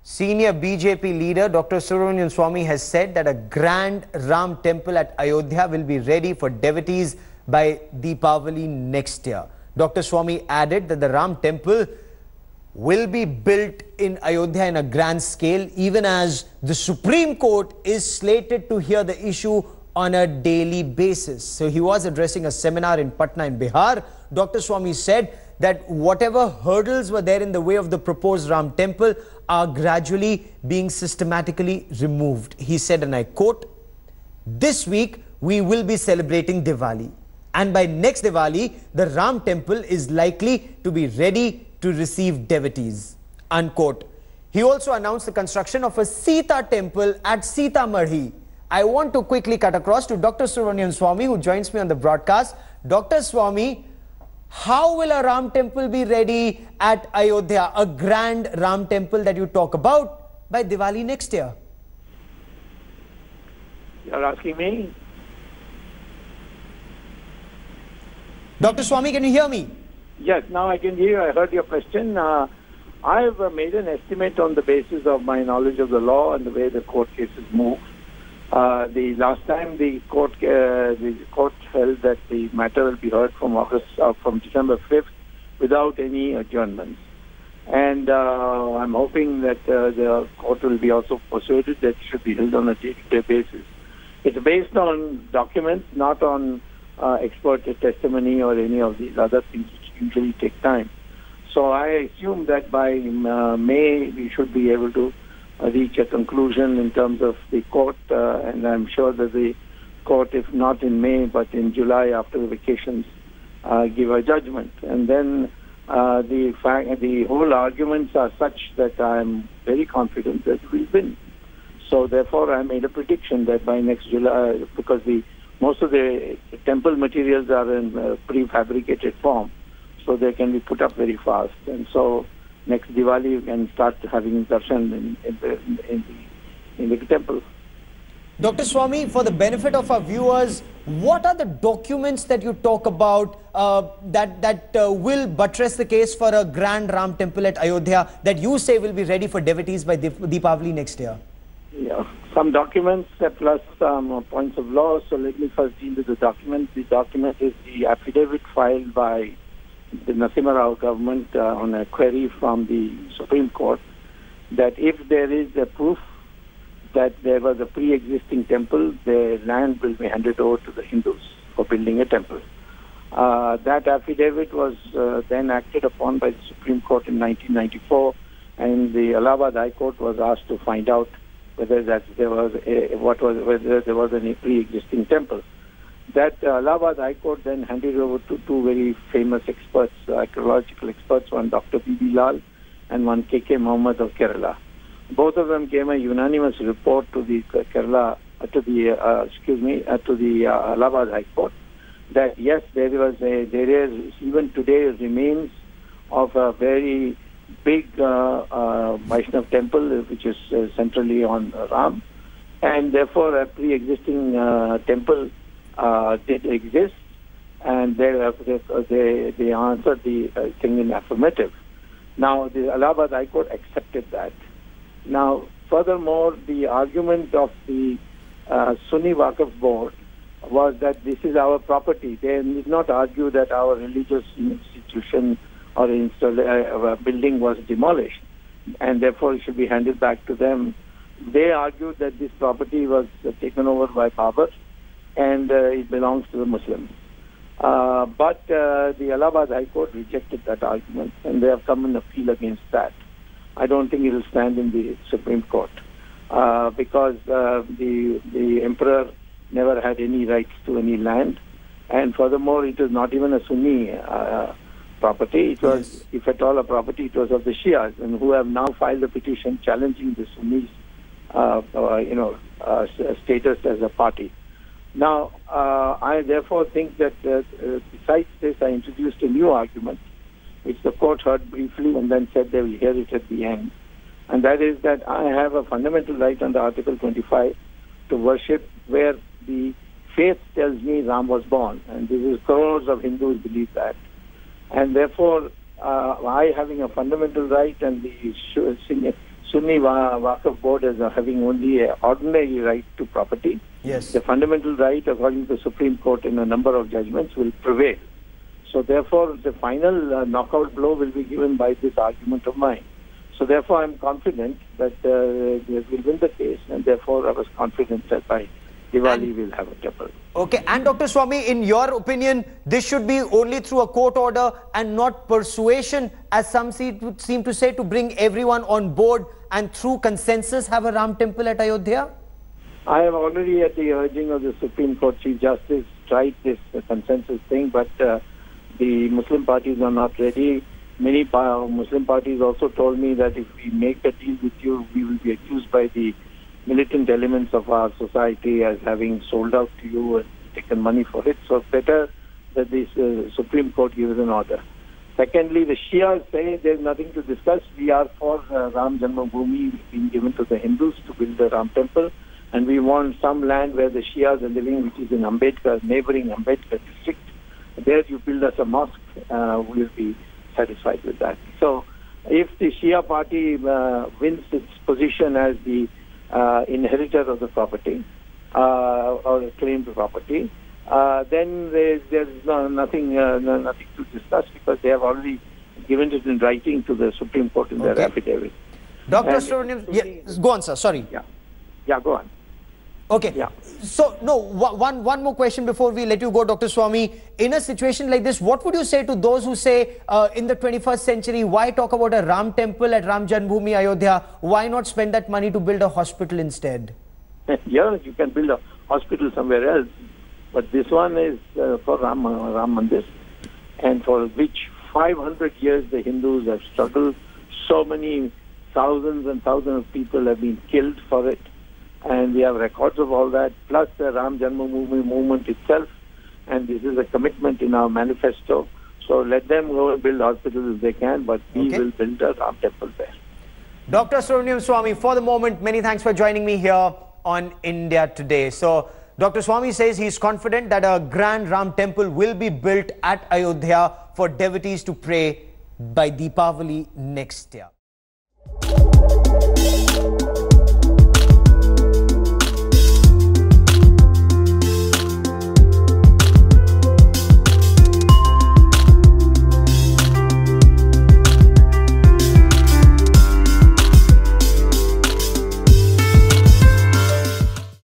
Senior BJP leader Dr. Subramanian Swamy has said that a grand Ram temple at Ayodhya will be ready for devotees by Diwali next year. Dr. Swamy added that the Ram temple will be built in Ayodhya in a grand scale, even as the Supreme Court is slated to hear the issue on a daily basis. So he was addressing a seminar in Patna in Bihar. Dr. Swamy said that whatever hurdles were there in the way of the proposed Ram temple are gradually being systematically removed. He said, and I quote, "This week we will be celebrating Diwali, and by next Diwali the Ram temple is likely to be ready to receive devotees," unquote. He also announced the construction of a Sita temple at Sitamarhi. I want to quickly cut across to Dr. Subramanian Swamy, who joins me on the broadcast. Dr. Swamy, how will a Ram temple be ready at Ayodhya, a grand Ram temple that you talk about, by Diwali next year? You're asking me? Dr. Swamy, can you hear me? Yes, now I can hear you. I heard your question. I've made an estimate on the basis of my knowledge of the law and the way the court cases move. The last time the court held that the matter will be heard from December 5th without any adjournments. And I'm hoping that the court will be also persuaded that it should be held on a day-to-day basis. It's based on documents, not on expert testimony or any of these other things which usually take time. So I assume that by May we should be able to reach a conclusion in terms of the court, and I'm sure that the court, if not in May but in July after the vacations, give a judgment. And then the whole arguments are such that I'm very confident that we'll win. So therefore I made a prediction that by next July, because most of the temple materials are in prefabricated form, so they can be put up very fast. And so next Diwali you can start having darshan in the temple. Dr. Swamy, for the benefit of our viewers, what are the documents that you talk about that will buttress the case for a grand Ram temple at Ayodhya that you say will be ready for devotees by Diwali next year? Yeah, some documents plus some points of law. So let me first deal with the document. The document is the affidavit filed by the Narasimha Rao government on a query from the Supreme Court that if there is a proof that there was a pre-existing temple, the land will be handed over to the Hindus for building a temple. That affidavit was then acted upon by the Supreme Court in 1994, and the Allahabad High Court was asked to find out whether there was any pre-existing temple. That Allahabad High Court then handed over to two very famous experts, archaeological experts, one Dr. B.B. Lal and one K.K. Mohammed of Kerala. Both of them gave a unanimous report to the Allahabad High Court that yes, there is even today remains of a very big Vaishnav temple which is centrally on Ram, and therefore a pre-existing temple did exist, and they answered the thing in affirmative. Now the Allahabad High Court accepted that. Now furthermore, the argument of the Sunni Waqf Board was that this is our property. They did not argue that our religious institution or building was demolished and therefore it should be handed back to them. They argued that this property was taken over by Babar and it belongs to the Muslims. But the Allahabad High Court rejected that argument, and they have come and appeal against that. I don't think it will stand in the Supreme Court because the emperor never had any rights to any land, and furthermore, it is not even a Sunni property. It was, yes, if at all a property, it was of the Shias, and who have now filed a petition challenging the Sunnis, status as a party. Now, I therefore think that besides this, I introduced a new argument, which the court heard briefly and then said they will hear it at the end. And that is that I have a fundamental right under Article 25 to worship where the faith tells me Ram was born. And this is crores of Hindus believe that. And therefore, I having a fundamental right and the Sunni Waqf board as having only an ordinary right to property. Yes. The fundamental right, according to the Supreme Court in a number of judgments, will prevail. So therefore, the final knockout blow will be given by this argument of mine. So therefore, I'm confident that they will win the case, and therefore I was confident that by Diwali we'll have a temple. Okay, and Dr. Swamy, in your opinion, this should be only through a court order and not persuasion, as some seem to say, to bring everyone on board and through consensus have a Ram temple at Ayodhya? I have already, at the urging of the Supreme Court Chief Justice, tried this consensus thing, but the Muslim parties are not ready. Many Muslim parties also told me that if we make a deal with you, we will be accused by the militant elements of our society as having sold out to you and taken money for it. So better that the Supreme Court gives an order. Secondly, the Shias say there's nothing to discuss. We are for Ram Janmabhoomi being given to the Hindus to build the Ram temple. And we want some land where the Shias are living, which is in Ambedkar, neighboring Ambedkar district. There you build us a mosque, we'll be satisfied with that. So if the Shia party wins its position as the inheritor of the property or claim to property, then there's nothing to discuss, because they have already given it in writing to the Supreme Court in their affidavit. Dr. Subramanian, yes, go on, sir. Sorry. Yeah, go on. Okay. Yeah. So, no, one more question before we let you go, Dr. Swamy. In a situation like this, what would you say to those who say in the 21st century, why talk about a Ram temple at Ram Janmabhoomi, Ayodhya? Why not spend that money to build a hospital instead? Yeah, you can build a hospital somewhere else. But this one is for Ram Mandir, and for which 500 years the Hindus have struggled. So many thousands and thousands of people have been killed for it. And we have records of all that, plus the Ram Janmabhoomi movement itself. And this is a commitment in our manifesto. So let them go and build hospitals if they can, but we will build a Ram temple there. Dr. Subramanian Swamy, for the moment, many thanks for joining me here on India Today. So, Dr. Swamy says he's confident that a grand Ram temple will be built at Ayodhya for devotees to pray by Deepavali next year.